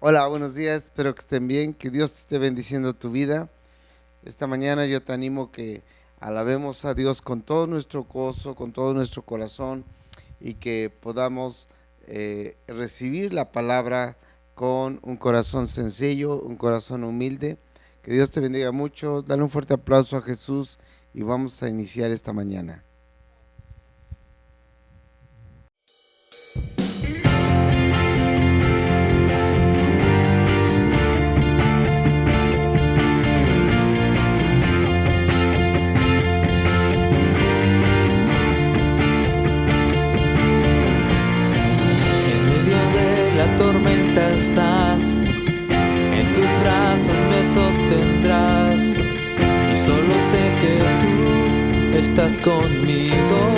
Hola, buenos días, espero que estén bien, que Dios esté bendiciendo tu vida. Esta mañana yo te animo que alabemos a Dios con todo nuestro gozo, con todo nuestro corazón y que podamos recibir la palabra con un corazón sencillo, un corazón humilde. Que Dios te bendiga mucho, dale un fuerte aplauso a Jesús y vamos a iniciar esta mañana. La tormenta estás, en tus brazos me sostendrás y solo sé que tú estás conmigo.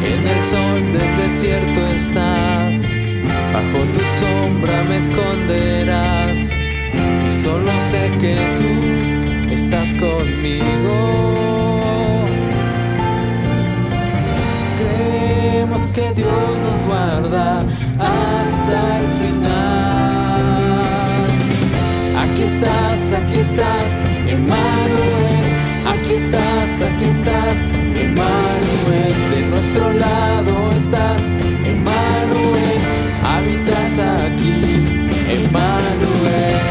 En el sol del desierto estás, bajo tu sombra me esconderás y solo sé que tú estás conmigo. Creemos que Dios nos guarda hasta el final. Aquí estás, Emmanuel. Aquí estás, Emmanuel. De nuestro lado estás, Emmanuel. Habitas aquí, Emmanuel.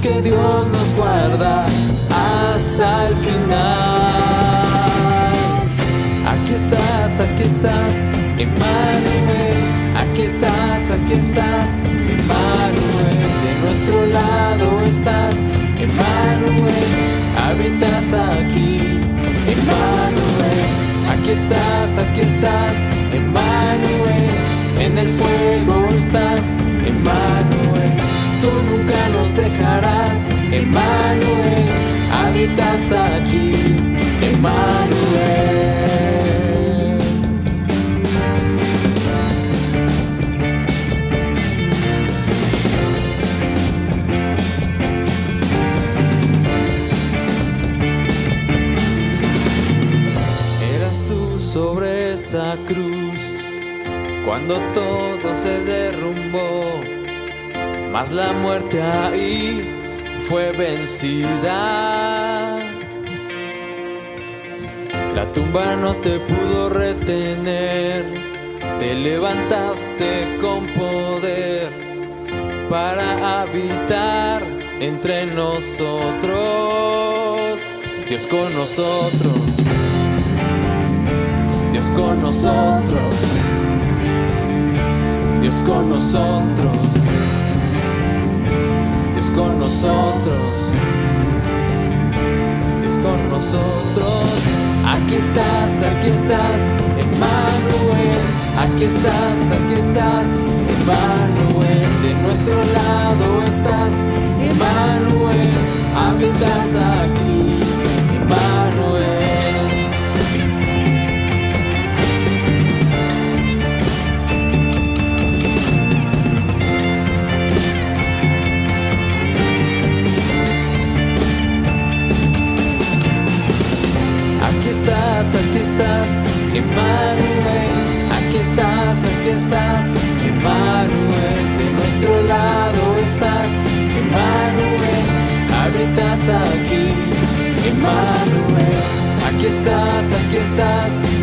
Que Dios nos guarda hasta el final. Aquí estás, Emmanuel. Aquí estás, Emmanuel. De nuestro lado estás, Emmanuel. Habitas aquí, Emmanuel. Aquí estás, Emmanuel. En el fuego estás, Emmanuel. Tú nunca nos dejarás, Emmanuel. Habitas aquí, Emmanuel. Eras tú sobre esa cruz cuando todo se derrumbó, mas la muerte ahí fue vencida. La tumba no te pudo retener, te levantaste con poder para habitar entre nosotros. Dios con nosotros, Dios con nosotros, Dios con nosotros, Dios con nosotros, Dios con nosotros. Aquí estás, Emmanuel. Aquí estás, Emmanuel. De nuestro lado estás, Emmanuel. Habitas aquí, Emmanuel. Aquí estás, Emmanuel. Aquí estás, Emmanuel. De nuestro lado estás, Emmanuel. Habitas aquí, Emmanuel. Aquí estás,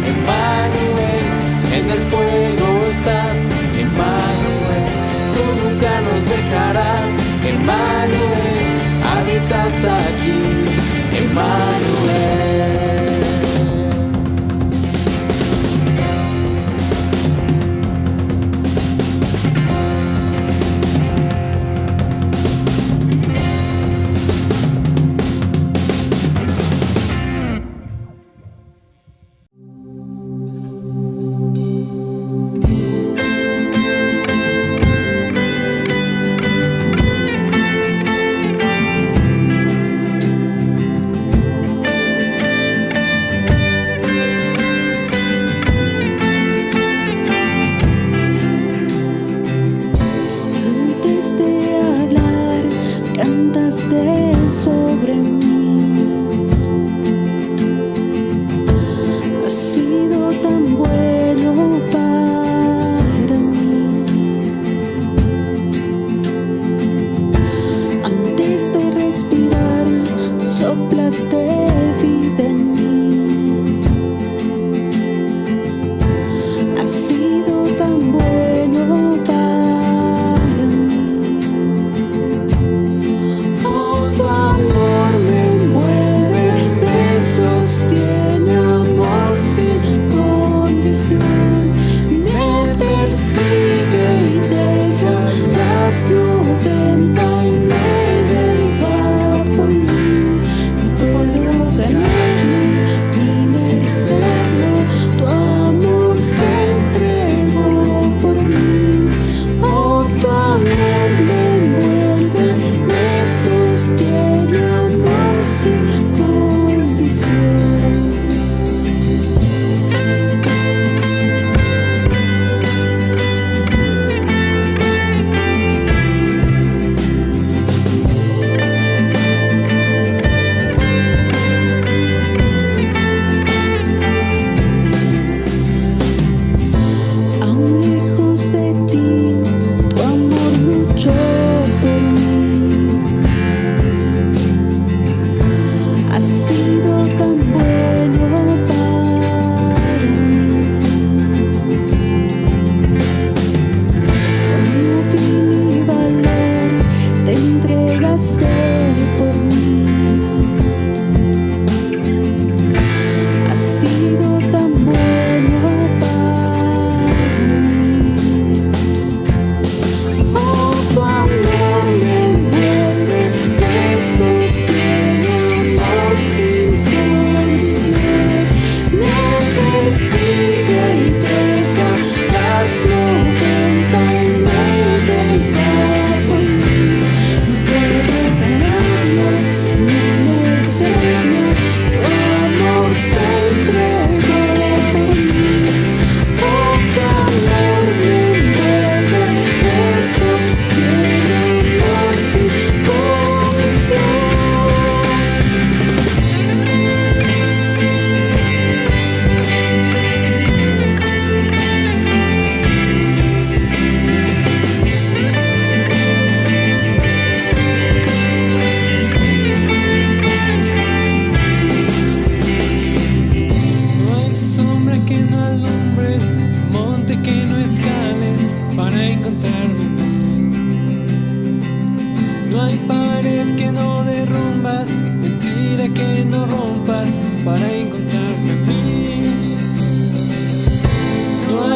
Emmanuel. En el fuego estás, Emmanuel. Tú nunca nos dejarás, Emmanuel. Habitas aquí, Emmanuel.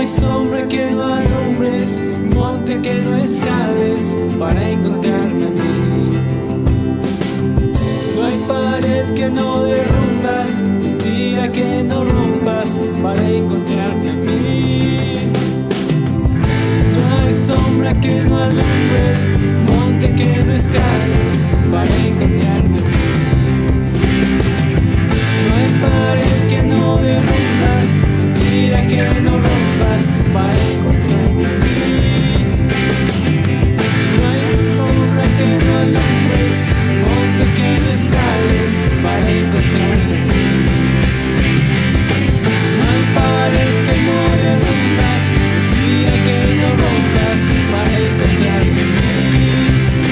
hay sombra que no alumbres, monte que no escales para encontrarme a mí. No hay pared que no derrumbas, mentira que no rompas para encontrarme a mí. No hay sombra que no alumbres, monte que no escales para encontrarme a mí. No hay pared que no derrumbas, mentira que no rompas para encontrarme a mí. No hay sombra que no alumbres, monte que no escales para encontrarme a mí. No hay pared que no derrumbas, mentira que no rompas para encontrarme a mí.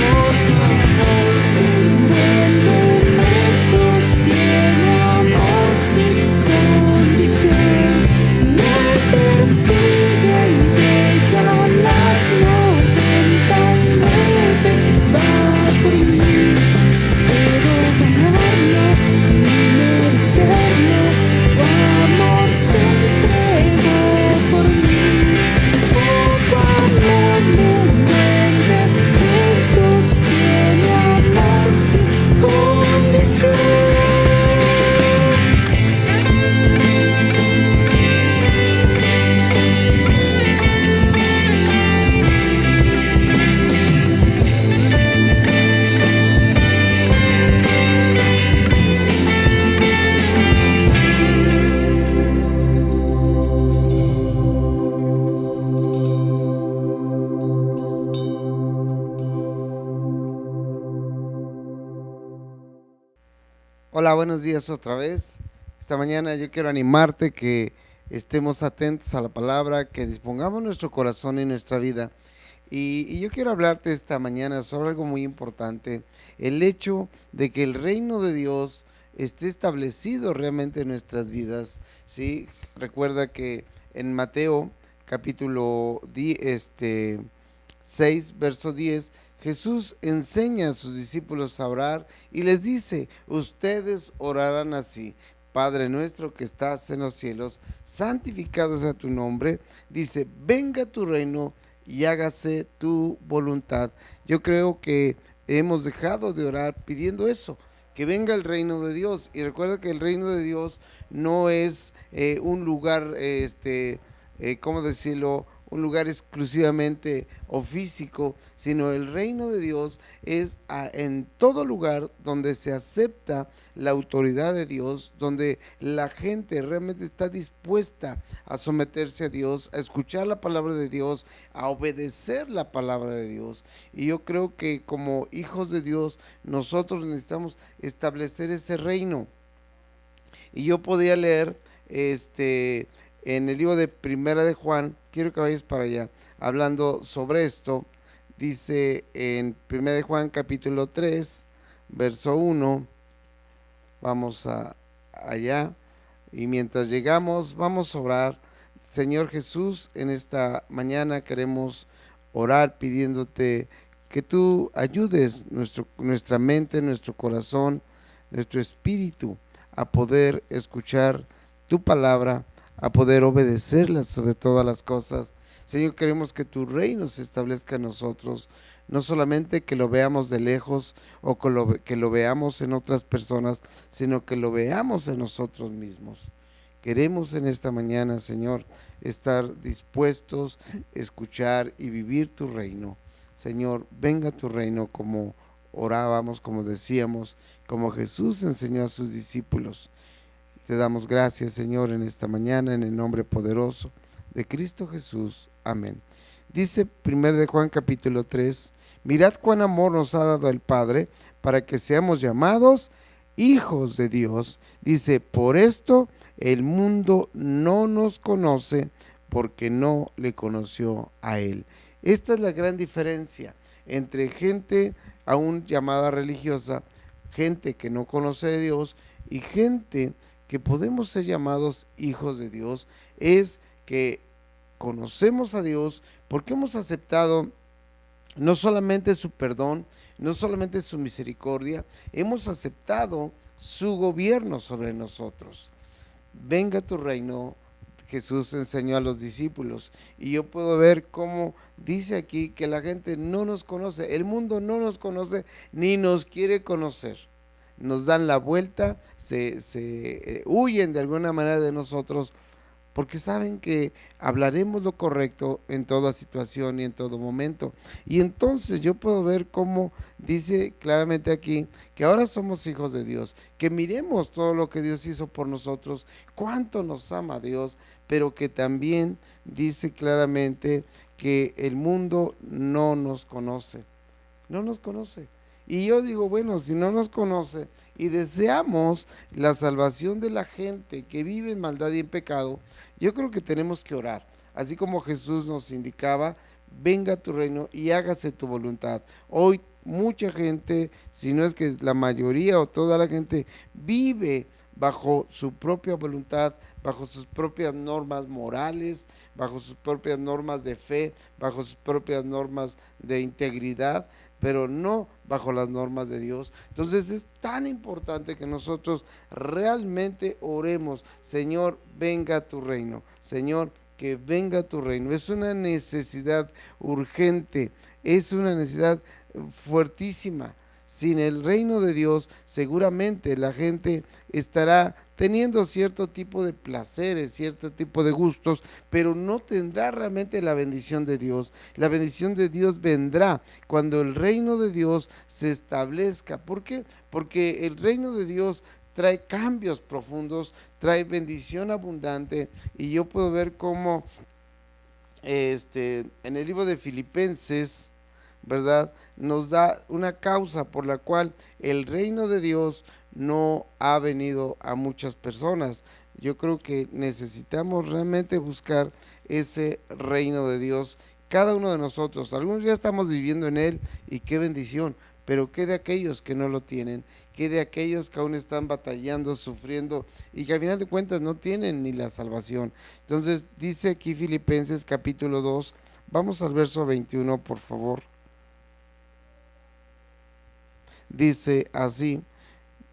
Por tu amor, me sostiene amor sin condición. Me persigue y deja las 99 va por mí. Puedo ganarlo ni merecerlo, tu amor se entregó por mí. Tu amor me envuelve, me sostiene amor sin condición. Hola, buenos días otra vez. Esta mañana yo quiero animarte que estemos atentos a la palabra, que dispongamos nuestro corazón y nuestra vida. Y yo quiero hablarte esta mañana sobre algo muy importante, el hecho de que el reino de Dios esté establecido realmente en nuestras vidas, ¿sí? Recuerda que en Mateo capítulo 6, verso 10, Jesús enseña a sus discípulos a orar y les dice: ustedes orarán así: Padre nuestro que estás en los cielos, santificado sea tu nombre. Dice: venga tu reino y hágase tu voluntad. Yo creo que hemos dejado de orar pidiendo eso, que venga el reino de Dios. Y recuerda que el reino de Dios no es un lugar, ¿cómo decirlo?, un lugar exclusivamente o físico, sino el reino de Dios es en todo lugar donde se acepta la autoridad de Dios, donde la gente realmente está dispuesta a someterse a Dios, a escuchar la palabra de Dios, a obedecer la palabra de Dios. Y yo creo que como hijos de Dios nosotros necesitamos establecer ese reino. Y yo podía leer en el libro de Primera de Juan, quiero que vayas para allá, hablando sobre esto. Dice en Primera de Juan capítulo 3, verso 1, vamos allá, y mientras llegamos vamos a orar. Señor Jesús, en esta mañana queremos orar pidiéndote que tú ayudes nuestra mente, nuestro corazón, nuestro espíritu a poder escuchar tu palabra, a poder obedecerlas sobre todas las cosas. Señor, queremos que tu reino se establezca en nosotros, no solamente que lo veamos de lejos o que lo veamos en otras personas, sino que lo veamos en nosotros mismos. Queremos en esta mañana, Señor, estar dispuestos a escuchar y vivir tu reino. Señor, venga tu reino, como orábamos, como decíamos, como Jesús enseñó a sus discípulos. Te damos gracias, Señor, en esta mañana, en el nombre poderoso de Cristo Jesús. Amén. Dice 1 de Juan capítulo 3, mirad cuán amor nos ha dado el Padre para que seamos llamados hijos de Dios. Dice: por esto el mundo no nos conoce, porque no le conoció a Él. Esta es la gran diferencia entre gente aún llamada religiosa, gente que no conoce a Dios, y gente que podemos ser llamados hijos de Dios. Es que conocemos a Dios porque hemos aceptado no solamente su perdón, no solamente su misericordia, hemos aceptado su gobierno sobre nosotros. Venga tu reino, Jesús enseñó a los discípulos. Y yo puedo ver cómo dice aquí que la gente no nos conoce, el mundo no nos conoce ni nos quiere conocer. Nos dan la vuelta, se huyen de alguna manera de nosotros, porque saben que hablaremos lo correcto en toda situación y en todo momento. Y entonces yo puedo ver cómo dice claramente aquí que ahora somos hijos de Dios, que miremos todo lo que Dios hizo por nosotros, cuánto nos ama Dios, pero que también dice claramente que el mundo no nos conoce, no nos conoce. Y yo digo, bueno, si no nos conoce y deseamos la salvación de la gente que vive en maldad y en pecado, yo creo que tenemos que orar. Así como Jesús nos indicaba, venga a tu reino y hágase tu voluntad. Hoy mucha gente, si no es que la mayoría o toda la gente, vive bajo su propia voluntad, bajo sus propias normas morales, bajo sus propias normas de fe, bajo sus propias normas de integridad, pero no bajo las normas de Dios. Entonces es tan importante que nosotros realmente oremos, Señor, venga a tu reino, Señor, que venga a tu reino. Es una necesidad urgente, es una necesidad fuertísima. Sin el reino de Dios, seguramente la gente estará teniendo cierto tipo de placeres, cierto tipo de gustos, pero no tendrá realmente la bendición de Dios. La bendición de Dios vendrá cuando el reino de Dios se establezca. ¿Por qué? Porque el reino de Dios trae cambios profundos, trae bendición abundante, y yo puedo ver cómo en el libro de Filipenses, ¿verdad?, nos da una causa por la cual el reino de Dios no ha venido a muchas personas. Yo creo que necesitamos realmente buscar ese reino de Dios, cada uno de nosotros. Algunos ya estamos viviendo en él y qué bendición, pero qué de aquellos que no lo tienen, qué de aquellos que aún están batallando, sufriendo y que al final de cuentas no tienen ni la salvación. Entonces dice aquí Filipenses capítulo 2, vamos al verso 21, por favor. Dice así: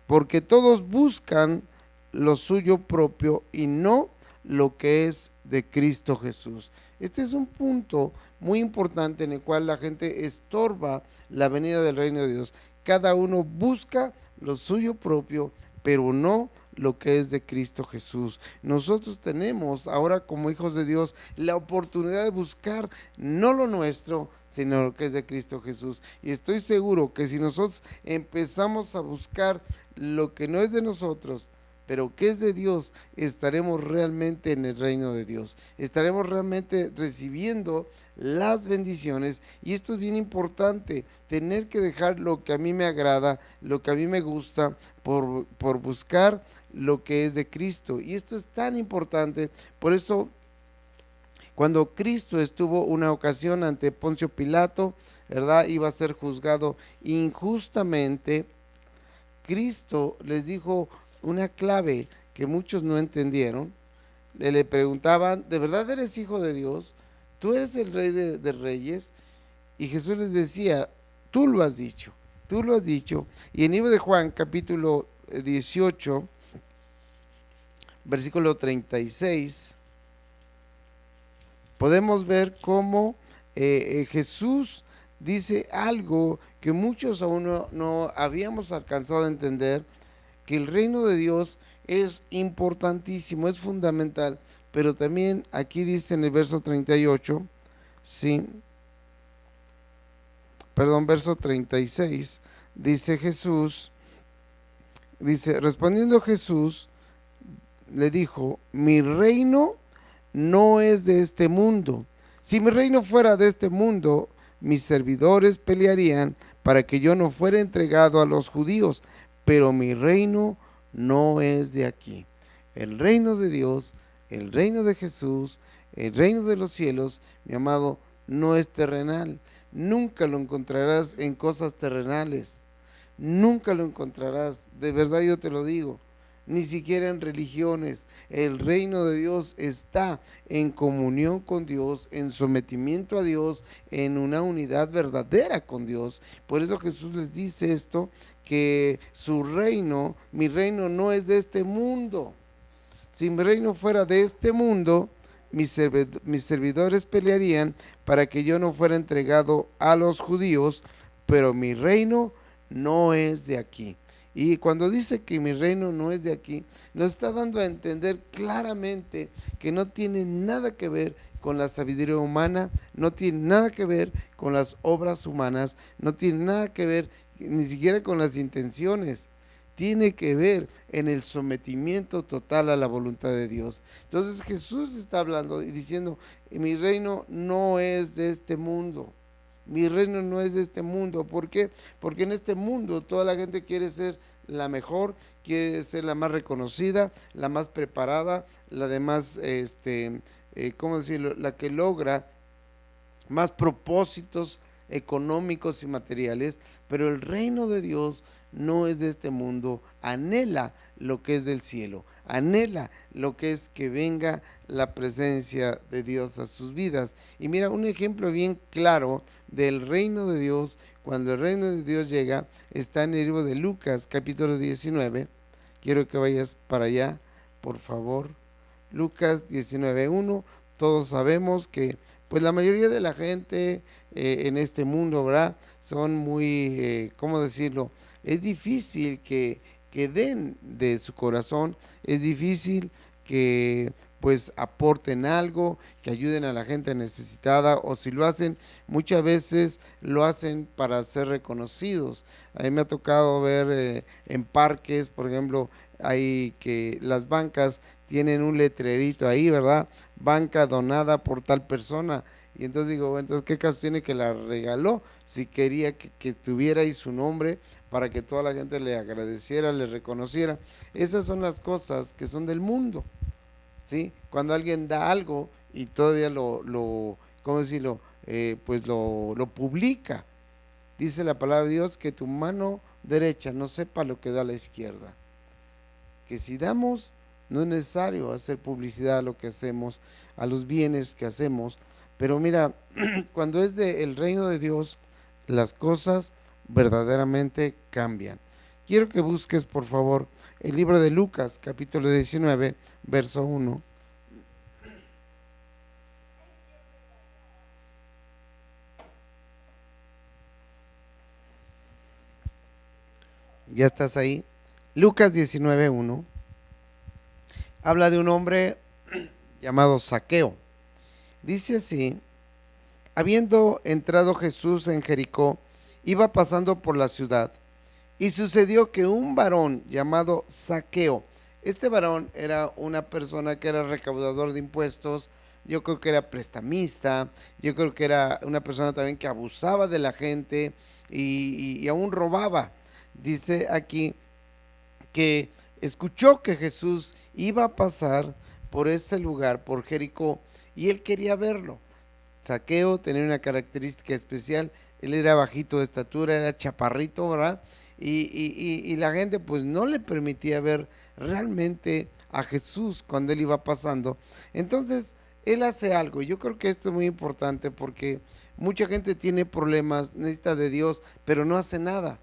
porque todos buscan lo suyo propio y no lo que es de Cristo Jesús. Este es un punto muy importante en el cual la gente estorba la venida del reino de Dios. Cada uno busca lo suyo propio, pero no lo que es de Cristo Jesús. Nosotros tenemos ahora como hijos de Dios la oportunidad de buscar no lo nuestro, sino lo que es de Cristo Jesús. Y estoy seguro que si nosotros empezamos a buscar lo que no es de nosotros, pero que es de Dios, estaremos realmente en el reino de Dios, estaremos realmente recibiendo las bendiciones. Y esto es bien importante, tener que dejar lo que a mí me agrada, lo que a mí me gusta, por buscar lo que es de Cristo. Y esto es tan importante. Por eso, cuando Cristo estuvo una ocasión ante Poncio Pilato, ¿verdad?, iba a ser juzgado injustamente, Cristo les dijo una clave que muchos no entendieron. Le preguntaban, ¿de verdad eres hijo de Dios? ¿Tú eres el rey de reyes? Y Jesús les decía, tú lo has dicho, tú lo has dicho. Y en el libro de Juan, capítulo 18, versículo 36, podemos ver cómo Jesús dice algo que muchos aún no habíamos alcanzado a entender, que el reino de Dios es importantísimo, es fundamental, pero también aquí dice en el verso 38, sí, perdón, verso 36, dice Jesús, dice, respondiendo Jesús, le dijo, mi reino no es de este mundo. Si mi reino fuera de este mundo, mis servidores pelearían para que yo no fuera entregado a los judíos, pero mi reino no es de aquí. El reino de Dios, el reino de Jesús, el reino de los cielos, mi amado, no es terrenal. Nunca lo encontrarás en cosas terrenales. Nunca lo encontrarás, de verdad yo te lo digo. Ni siquiera en religiones. El reino de Dios está en comunión con Dios, en sometimiento a Dios, en una unidad verdadera con Dios. Por eso Jesús les dice esto, que su reino, mi reino no es de este mundo. Si mi reino fuera de este mundo, mis servidores pelearían para que yo no fuera entregado a los judíos, pero mi reino no es de aquí. Y cuando dice que mi reino no es de aquí, nos está dando a entender claramente que no tiene nada que ver con la sabiduría humana, no tiene nada que ver con las obras humanas, no tiene nada que ver ni siquiera con las intenciones. Tiene que ver en el sometimiento total a la voluntad de Dios. Entonces Jesús está hablando y diciendo, mi reino no es de este mundo. Mi reino no es de este mundo. ¿Por qué? Porque en este mundo toda la gente quiere ser la mejor, quiere ser la más reconocida, la más preparada, la de más, ¿cómo decirlo? La que logra más propósitos económicos y materiales, pero el reino de Dios no es de este mundo, anhela lo que es del cielo, anhela lo que es que venga la presencia de Dios a sus vidas. Y mira, un ejemplo bien claro del reino de Dios, cuando el reino de Dios llega, está en el libro de Lucas, capítulo 19. Quiero que vayas para allá, por favor. Lucas 19:1. Todos sabemos que pues la mayoría de la gente en este mundo, ¿verdad? Son muy, ¿cómo decirlo? Es difícil que den de su corazón, es difícil que pues aporten algo, que ayuden a la gente necesitada, o si lo hacen, muchas veces lo hacen para ser reconocidos. A mí me ha tocado ver en parques, por ejemplo, hay que las bancas tienen un letrerito ahí, ¿verdad? Banca donada por tal persona. Y entonces digo, bueno, entonces ¿qué caso tiene que la regaló? Si quería que tuviera ahí su nombre para que toda la gente le agradeciera, le reconociera. Esas son las cosas que son del mundo, ¿sí? Cuando alguien da algo y todavía ¿cómo decirlo? Pues lo publica. Dice la palabra de Dios que tu mano derecha no sepa lo que da la izquierda. Que si damos, no es necesario hacer publicidad a lo que hacemos, a los bienes que hacemos. Pero mira, cuando es del reino de Dios, las cosas verdaderamente cambian. Quiero que busques, por favor, el libro de Lucas, capítulo 19, verso 1. ¿Ya estás ahí? Lucas 19:1 habla de un hombre llamado Zaqueo. Dice así: habiendo entrado Jesús en Jericó, iba pasando por la ciudad, y sucedió que un varón llamado Zaqueo, este varón era una persona que era recaudador de impuestos, yo creo que era prestamista, yo creo que era una persona también que abusaba de la gente y aún robaba. Dice aquí que escuchó que Jesús iba a pasar por ese lugar, por Jericó, y él quería verlo. Zaqueo tenía una característica especial, él era bajito de estatura, era chaparrito, ¿verdad? Y la gente pues no le permitía ver realmente a Jesús cuando él iba pasando. Entonces él hace algo, y yo creo que esto es muy importante porque mucha gente tiene problemas, necesita de Dios, pero no hace nada.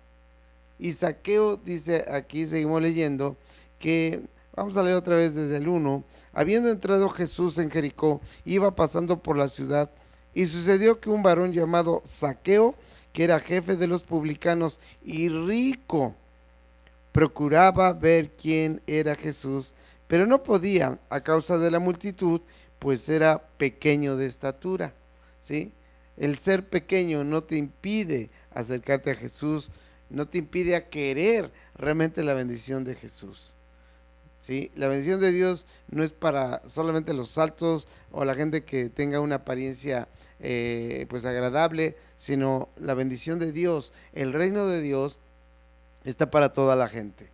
Y Zaqueo dice, aquí seguimos leyendo, que vamos a leer otra vez desde el 1. Habiendo entrado Jesús en Jericó, iba pasando por la ciudad, y sucedió que un varón llamado Zaqueo, que era jefe de los publicanos y rico, procuraba ver quién era Jesús, pero no podía a causa de la multitud, pues era pequeño de estatura, ¿sí? El ser pequeño no te impide acercarte a Jesús, no te impide a querer realmente la bendición de Jesús, ¿sí? La bendición de Dios no es para solamente los altos o la gente que tenga una apariencia pues agradable, sino la bendición de Dios, el reino de Dios está para toda la gente,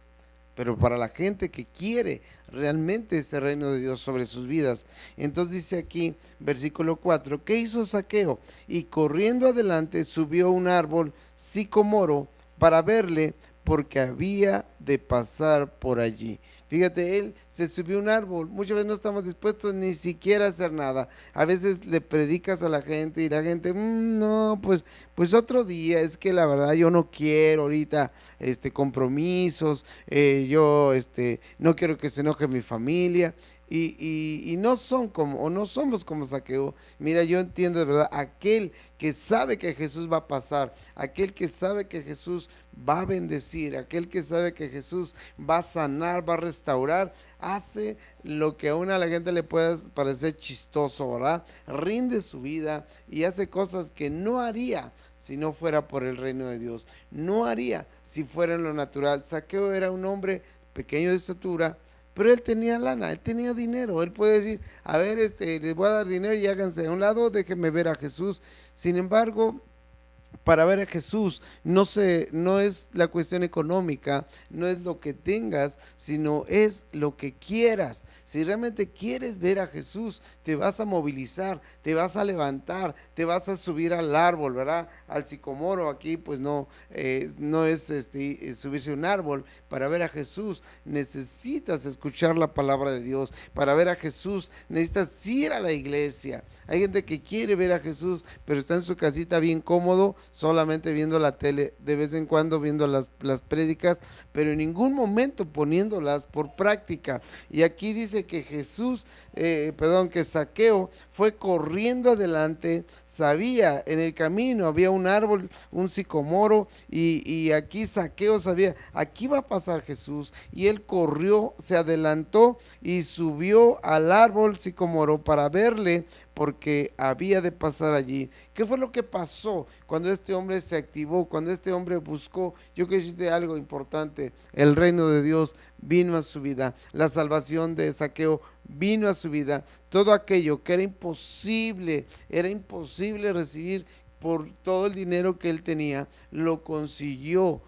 pero para la gente que quiere realmente ese reino de Dios sobre sus vidas. Entonces dice aquí, versículo 4, ¿qué hizo Zaqueo? Y corriendo adelante subió un árbol sicomoro para verle, porque había de pasar por allí. Fíjate, él se subió a un árbol. Muchas veces no estamos dispuestos ni siquiera a hacer nada. A veces le predicas a la gente y la gente, no, pues otro día. Es que la verdad yo no quiero ahorita compromisos. Yo no quiero que se enoje mi familia. Y no son como, o no somos como Zaqueo. Mira, yo entiendo de verdad, aquel que sabe que Jesús va a pasar, aquel que sabe que Jesús va a bendecir, aquel que sabe que Jesús va a sanar, va a restaurar, hace lo que aún a la gente le pueda parecer chistoso, ¿verdad? Rinde su vida y hace cosas que no haría si no fuera por el reino de Dios, no haría si fuera en lo natural. Zaqueo era un hombre pequeño de estatura, pero él tenía lana, él tenía dinero. Él puede decir, a ver, les voy a dar dinero y háganse a un lado, déjenme ver a Jesús. Sin embargo, para ver a Jesús no es la cuestión económica, no es lo que tengas, sino es lo que quieras. Si realmente quieres ver a Jesús, te vas a movilizar, te vas a levantar, te vas a subir al árbol, ¿verdad? Al sicomoro. Aquí pues no es subirse a un árbol. Para ver a Jesús necesitas escuchar la palabra de Dios. Para ver a Jesús necesitas ir a la iglesia. Hay gente que quiere ver a Jesús, pero está en su casita bien cómodo, solamente viendo la tele, de vez en cuando viendo las prédicas, pero en ningún momento poniéndolas por práctica. Y aquí dice que que Zaqueo fue corriendo adelante, sabía en el camino había un árbol, un sicomoro, y aquí Zaqueo sabía, aquí va a pasar Jesús, y él corrió, se adelantó y subió al árbol sicomoro para verle, porque había de pasar allí. ¿Qué fue lo que pasó cuando este hombre se activó, cuando este hombre buscó? Yo quiero decirte algo importante: el reino de Dios vino a su vida, la salvación de Zaqueo vino a su vida. Todo aquello que era imposible recibir por todo el dinero que él tenía, lo consiguió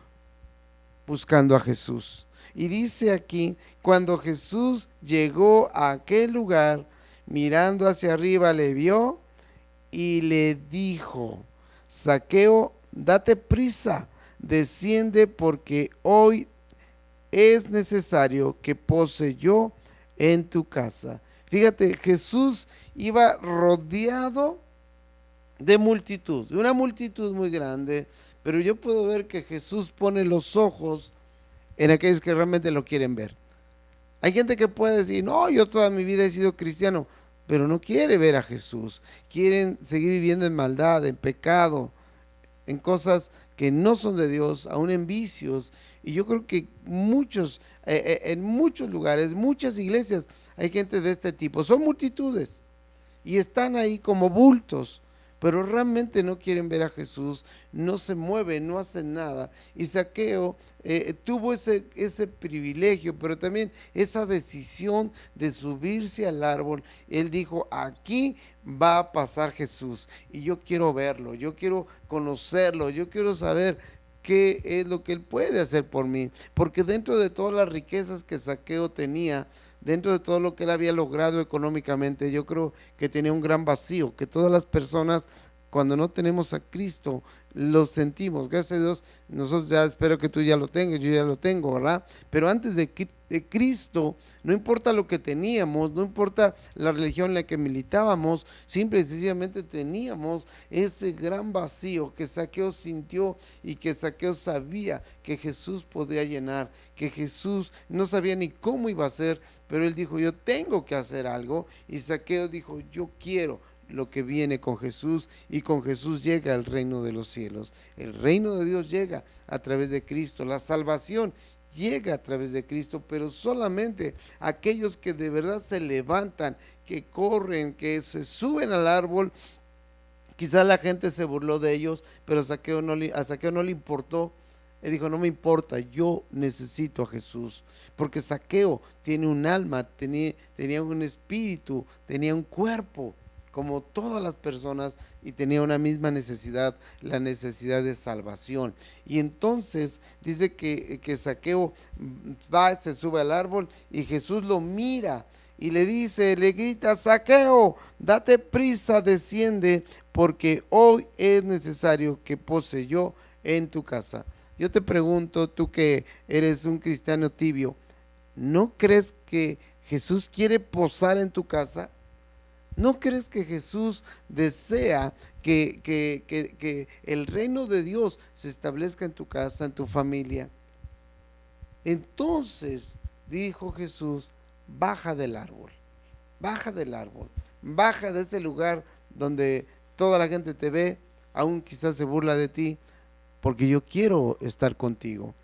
buscando a Jesús. Y dice aquí, cuando Jesús llegó a aquel lugar, mirando hacia arriba, le vio y le dijo: Zaqueo, date prisa, desciende, porque hoy es necesario que pose yo en tu casa. Fíjate, Jesús iba rodeado de multitud, de una multitud muy grande, pero yo puedo ver que Jesús pone los ojos en aquellos que realmente lo quieren ver. Hay gente que puede decir, no, yo toda mi vida he sido cristiano, pero no quiere ver a Jesús. Quieren seguir viviendo en maldad, en pecado, en cosas que no son de Dios, aún en vicios. Y yo creo que en muchos lugares, muchas iglesias, hay gente de este tipo. Son multitudes y están ahí como bultos, pero realmente no quieren ver a Jesús, no se mueven, no hacen nada. Y Zaqueo tuvo ese privilegio, pero también esa decisión de subirse al árbol. Él dijo, aquí va a pasar Jesús y yo quiero verlo, yo quiero conocerlo, yo quiero saber qué es lo que él puede hacer por mí, porque dentro de todas las riquezas que Zaqueo tenía, dentro de todo lo que él había logrado económicamente, yo creo que tenía un gran vacío, que todas las personas, cuando no tenemos a Cristo, lo sentimos. Gracias a Dios, nosotros ya, espero que tú ya lo tengas, yo ya lo tengo, ¿verdad? Pero antes de Cristo, no importa lo que teníamos, no importa la religión en la que militábamos, simple y sencillamente teníamos ese gran vacío que Zaqueo sintió y que Zaqueo sabía que Jesús podía llenar, que Jesús no sabía ni cómo iba a ser, pero él dijo, yo tengo que hacer algo. Y Zaqueo dijo, yo quiero lo que viene con Jesús, y con Jesús llega el reino de los cielos. El reino de Dios llega a través de Cristo, la salvación llega a través de Cristo, pero solamente aquellos que de verdad se levantan, que corren, que se suben al árbol. Quizás la gente se burló de ellos, pero a Zaqueo no le importó. Él dijo, no me importa, yo necesito a Jesús, porque Zaqueo tiene un alma, tenía un espíritu, tenía un cuerpo, como todas las personas, y tenía una misma necesidad, la necesidad de salvación. Y entonces dice que Zaqueo va, se sube al árbol, y Jesús lo mira y le grita, Zaqueo, date prisa, desciende, porque hoy es necesario que pose yo en tu casa. Yo te pregunto, tú que eres un cristiano tibio, ¿no crees que Jesús quiere posar en tu casa? ¿No crees que Jesús desea que el reino de Dios se establezca en tu casa, en tu familia? Entonces dijo Jesús, baja del árbol, baja del árbol, baja de ese lugar donde toda la gente te ve, aún quizás se burla de ti, porque yo quiero estar contigo.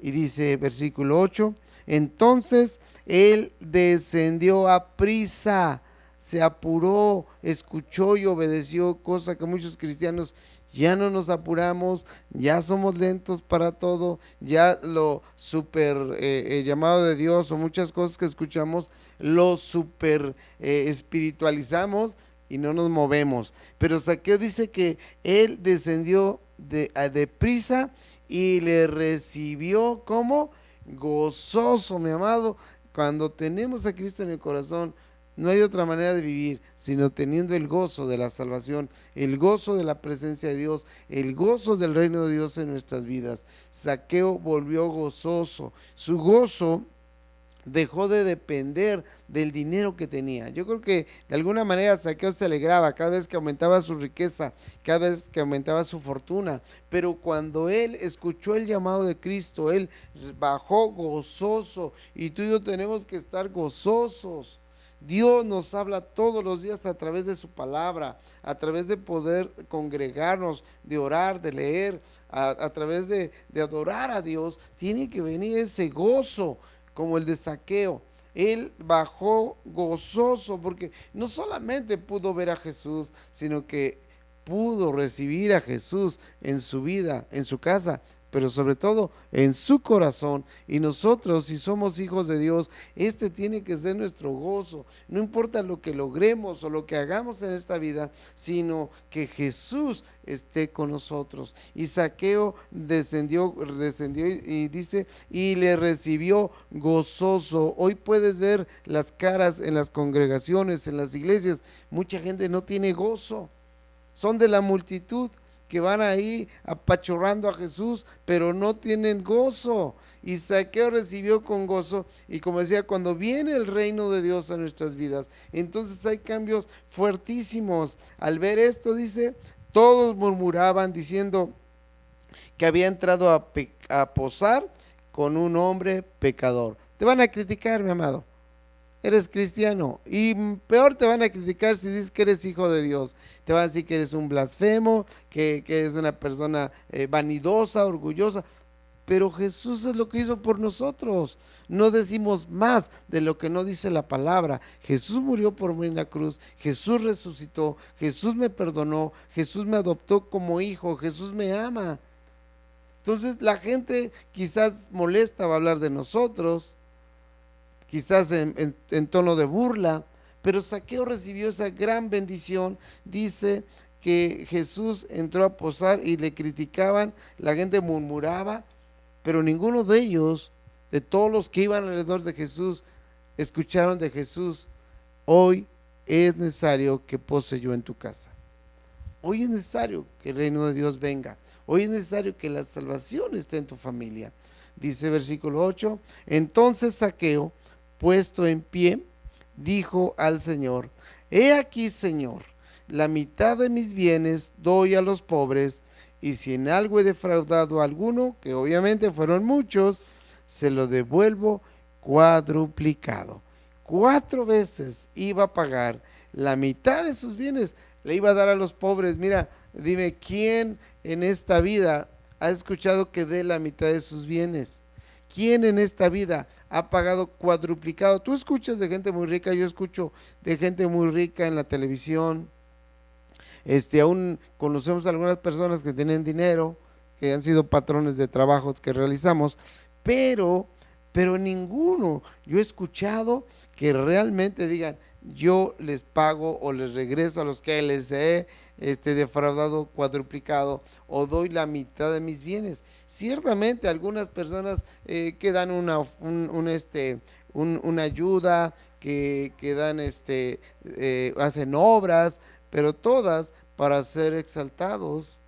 Y dice versículo 8, entonces él descendió a prisa, se apuró, escuchó y obedeció, cosa que muchos cristianos ya no nos apuramos, ya somos lentos para todo, ya lo super llamado de Dios o muchas cosas que escuchamos, lo super espiritualizamos y no nos movemos. Pero Zaqueo dice que él descendió de prisa y le recibió como gozoso, mi amado. Cuando tenemos a Cristo en el corazón, no hay otra manera de vivir sino teniendo el gozo de la salvación, el gozo de la presencia de Dios, el gozo del reino de Dios en nuestras vidas. Zaqueo volvió gozoso. Su gozo dejó de depender del dinero que tenía. Yo creo que de alguna manera Zaqueo se alegraba cada vez que aumentaba su riqueza, cada vez que aumentaba su fortuna, pero cuando él escuchó el llamado de Cristo, él bajó gozoso, y tú y yo tenemos que estar gozosos. Dios nos habla todos los días a través de su palabra, a través de poder congregarnos, de orar, de leer, a través de adorar a Dios. Tiene que venir ese gozo como el de Zaqueo. Él bajó gozoso porque no solamente pudo ver a Jesús, sino que pudo recibir a Jesús en su vida, en su casa, pero sobre todo en su corazón. Y nosotros, si somos hijos de Dios, este tiene que ser nuestro gozo. No importa lo que logremos o lo que hagamos en esta vida, sino que Jesús esté con nosotros. Y Zaqueo descendió y dice, y le recibió gozoso. Hoy puedes ver las caras en las congregaciones, en las iglesias. Mucha gente no tiene gozo. Son de la multitud que van ahí apachurrando a Jesús, pero no tienen gozo. Y Zaqueo recibió con gozo, y como decía, cuando viene el reino de Dios a nuestras vidas, entonces hay cambios fuertísimos. Al ver esto, dice, todos murmuraban diciendo que había entrado a posar con un hombre pecador. Te van a criticar, mi amado. Eres cristiano, y peor te van a criticar si dices que eres hijo de Dios. Te van a decir que eres un blasfemo, que eres una persona vanidosa, orgullosa. Pero Jesús es lo que hizo por nosotros. No decimos más de lo que no dice la palabra. Jesús murió por mí en la cruz, Jesús resucitó, Jesús me perdonó, Jesús me adoptó como hijo, Jesús me ama. Entonces la gente quizás molesta va a hablar de nosotros, quizás en tono de burla, pero Zaqueo recibió esa gran bendición. Dice que Jesús entró a posar y le criticaban, la gente murmuraba, pero ninguno de ellos, de todos los que iban alrededor de Jesús, escucharon de Jesús: hoy es necesario que pose yo en tu casa. Hoy es necesario que el reino de Dios venga. Hoy es necesario que la salvación esté en tu familia. Dice versículo 8, entonces Zaqueo, puesto en pie, dijo al Señor: he aquí, Señor, la mitad de mis bienes doy a los pobres, y si en algo he defraudado a alguno, que obviamente fueron muchos, se lo devuelvo cuadruplicado. 4 veces iba a pagar la mitad de sus bienes, le iba a dar a los pobres. Mira, dime, ¿quién en esta vida ha escuchado que dé la mitad de sus bienes? ¿Quién en esta vida ha pagado cuadruplicado? Tú escuchas de gente muy rica, yo escucho de gente muy rica en la televisión. Aún conocemos a algunas personas que tienen dinero, que han sido patrones de trabajos que realizamos, pero ninguno yo he escuchado que realmente digan: yo les pago o les regreso a los que les he defraudado cuadruplicado, o doy la mitad de mis bienes. Ciertamente algunas personas que dan una ayuda, que dan hacen obras, pero todas para ser exaltados.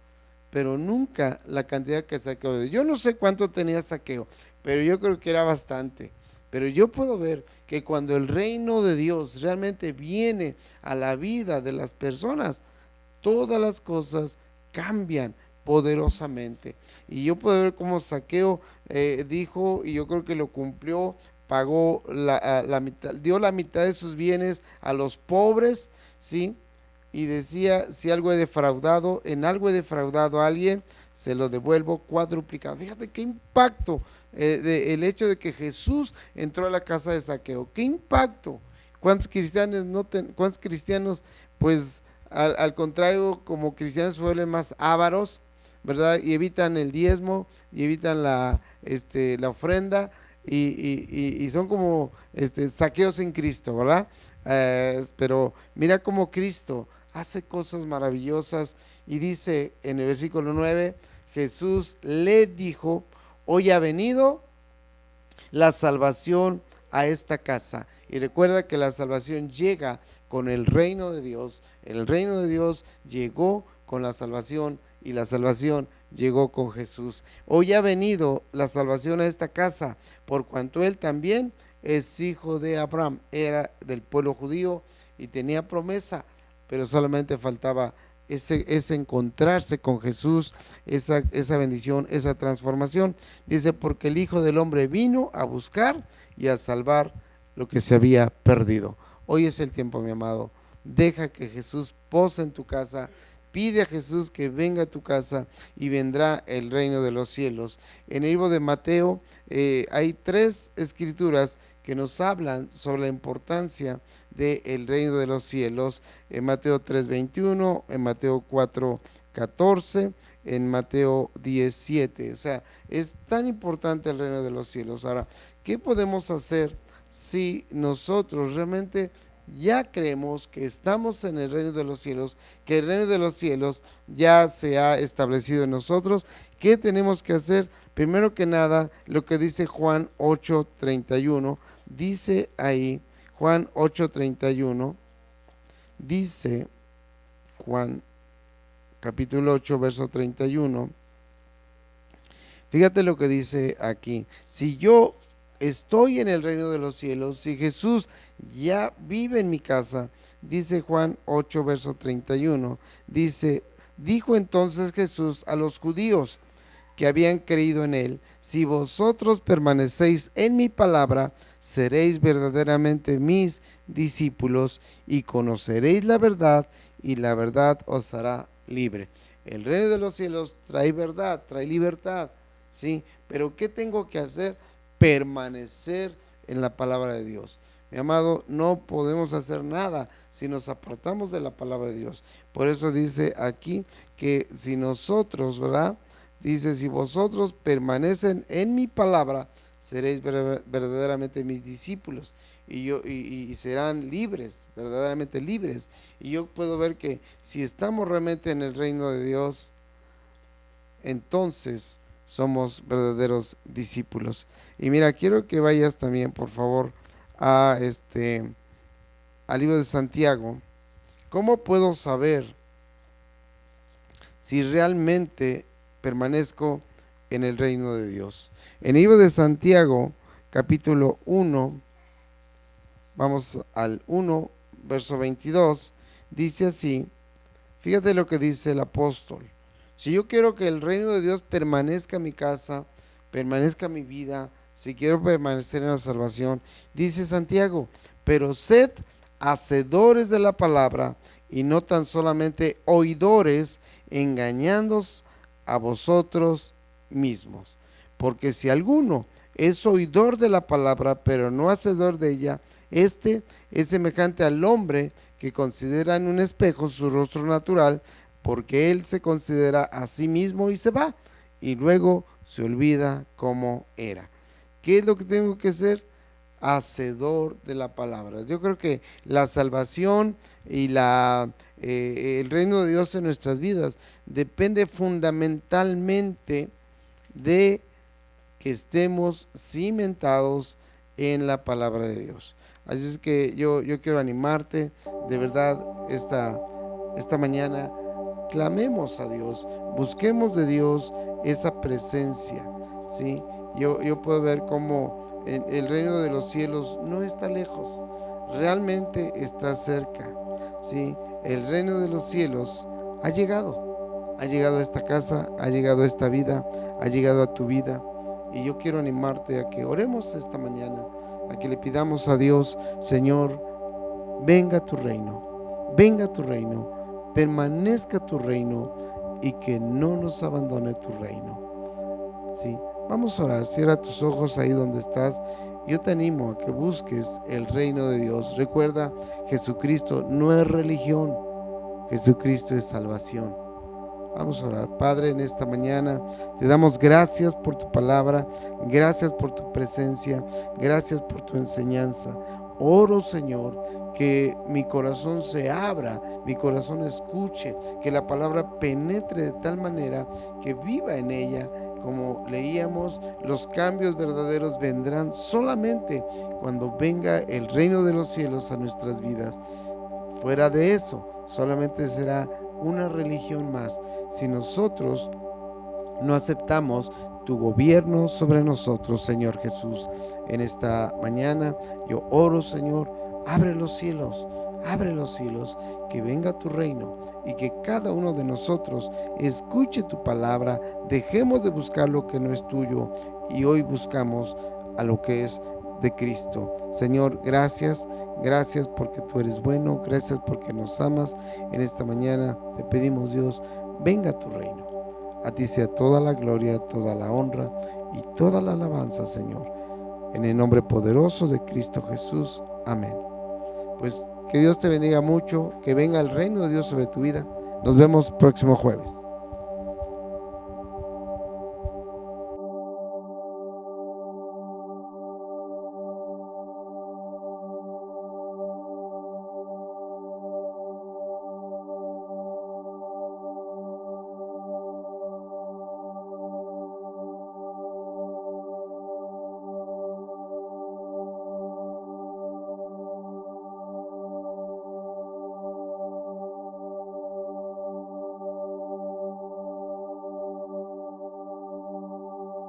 pero nunca la cantidad que Saqueo dio. Yo no sé cuánto tenía Saqueo, pero yo creo que era bastante. Pero yo puedo ver que cuando el reino de Dios realmente viene a la vida de las personas, todas las cosas cambian poderosamente. Y yo puedo ver cómo Saqueo dijo, y yo creo que lo cumplió, pagó la mitad, dio la mitad de sus bienes a los pobres, ¿sí? Y decía, si algo he defraudado, en algo he defraudado a alguien, se lo devuelvo cuadruplicado. Fíjate qué impacto el hecho de que Jesús entró a la casa de Saqueo. Qué impacto. ¿Cuántos cristianos cuántos cristianos, pues al contrario, como cristianos suelen más ávaros, ¿verdad? Y evitan el diezmo y evitan la ofrenda y son como saqueos en Cristo, ¿verdad? Pero mira cómo Cristo hace cosas maravillosas y dice en el versículo 9, Jesús le dijo, hoy ha venido la salvación a esta casa. Y recuerda que la salvación llega con el reino de Dios. El reino de Dios llegó con la salvación y la salvación llegó con Jesús. Hoy ha venido la salvación a esta casa, por cuanto él también es hijo de Abraham, era del pueblo judío y tenía promesa, pero solamente faltaba ese encontrarse con Jesús, esa bendición, esa transformación. Dice, porque el Hijo del Hombre vino a buscar y a salvar lo que se había perdido. Hoy es el tiempo, mi amado. Deja que Jesús pose en tu casa. Pide a Jesús que venga a tu casa y vendrá el reino de los cielos. En el libro de Mateo hay 3 escrituras que nos hablan sobre la importancia del reino de los cielos. En Mateo 3:21, en Mateo 4:14, en Mateo 17. O sea, es tan importante el reino de los cielos. Ahora, ¿qué podemos hacer si nosotros realmente ya creemos que estamos en el reino de los cielos, que el reino de los cielos ya se ha establecido en nosotros? ¿Qué tenemos que hacer? Primero que nada, lo que dice Juan 8:31, dice ahí, Juan 8:31, dice Juan capítulo 8, verso 31, fíjate lo que dice aquí, si yo estoy en el reino de los cielos, si Jesús ya vive en mi casa, dice Juan 8, verso 31, dice, dijo entonces Jesús a los judíos que habían creído en él, si vosotros permanecéis en mi palabra, seréis verdaderamente mis discípulos y conoceréis la verdad y la verdad os hará libre. El reino de los cielos trae verdad, trae libertad, ¿sí? Pero ¿qué tengo que hacer? Permanecer en la palabra de Dios. Mi amado, no podemos hacer nada si nos apartamos de la palabra de Dios. Por eso dice aquí que si nosotros, ¿verdad? Dice, si vosotros permanecen en mi palabra, seréis verdaderamente mis discípulos y serán libres, verdaderamente libres. Y yo puedo ver que si estamos realmente en el reino de Dios, entonces somos verdaderos discípulos. Y mira, quiero que vayas también, por favor, al libro de Santiago. ¿Cómo puedo saber si realmente permanezco en el reino de Dios? En el libro de Santiago, capítulo 1, vamos al 1, verso 22, dice así, fíjate lo que dice el apóstol. Si yo quiero que el reino de Dios permanezca en mi casa, permanezca en mi vida, si quiero permanecer en la salvación, dice Santiago, pero sed hacedores de la palabra y no tan solamente oidores, engañándoos a vosotros mismos. Porque si alguno es oidor de la palabra, pero no hacedor de ella, este es semejante al hombre que considera en un espejo su rostro natural, porque él se considera a sí mismo y se va, y luego se olvida cómo era. ¿Qué es lo que tengo que ser? Hacedor de la palabra. Yo creo que la salvación y el reino de Dios en nuestras vidas depende fundamentalmente de que estemos cimentados en la palabra de Dios. Así es que yo quiero animarte de verdad esta mañana clamemos a Dios, busquemos de Dios esa presencia, ¿sí? Yo puedo ver cómo el reino de los cielos no está lejos, realmente está cerca, ¿sí? El reino de los cielos ha llegado a esta casa, ha llegado a esta vida, ha llegado a tu vida. Y yo quiero animarte a que oremos esta mañana, a que le pidamos a Dios: Señor, venga tu reino, permanezca tu reino y que no nos abandone tu reino. ¿Sí? Vamos a orar, cierra tus ojos ahí donde estás. Yo te animo a que busques el reino de Dios. Recuerda, Jesucristo no es religión, Jesucristo es salvación. Vamos a orar. Padre, en esta mañana te damos gracias por tu palabra, gracias por tu presencia, gracias por tu enseñanza. Oro, Señor, que mi corazón se abra, mi corazón escuche, que la palabra penetre de tal manera que viva en ella. Como leíamos, los cambios verdaderos vendrán solamente cuando venga el reino de los cielos a nuestras vidas. Fuera de eso, solamente será una religión más si nosotros no aceptamos tu gobierno sobre nosotros, Señor Jesús. En esta mañana yo oro, Señor, abre los cielos, que venga tu reino y que cada uno de nosotros escuche tu palabra. Dejemos de buscar lo que no es tuyo y hoy buscamos a lo que es de Cristo. Señor, gracias porque tú eres bueno, gracias porque nos amas. En esta mañana te pedimos, Dios, venga a tu reino. A ti sea toda la gloria, toda la honra y toda la alabanza, Señor. En el nombre poderoso de Cristo Jesús. Amén. Pues que Dios te bendiga mucho, que venga el reino de Dios sobre tu vida. Nos vemos próximo jueves.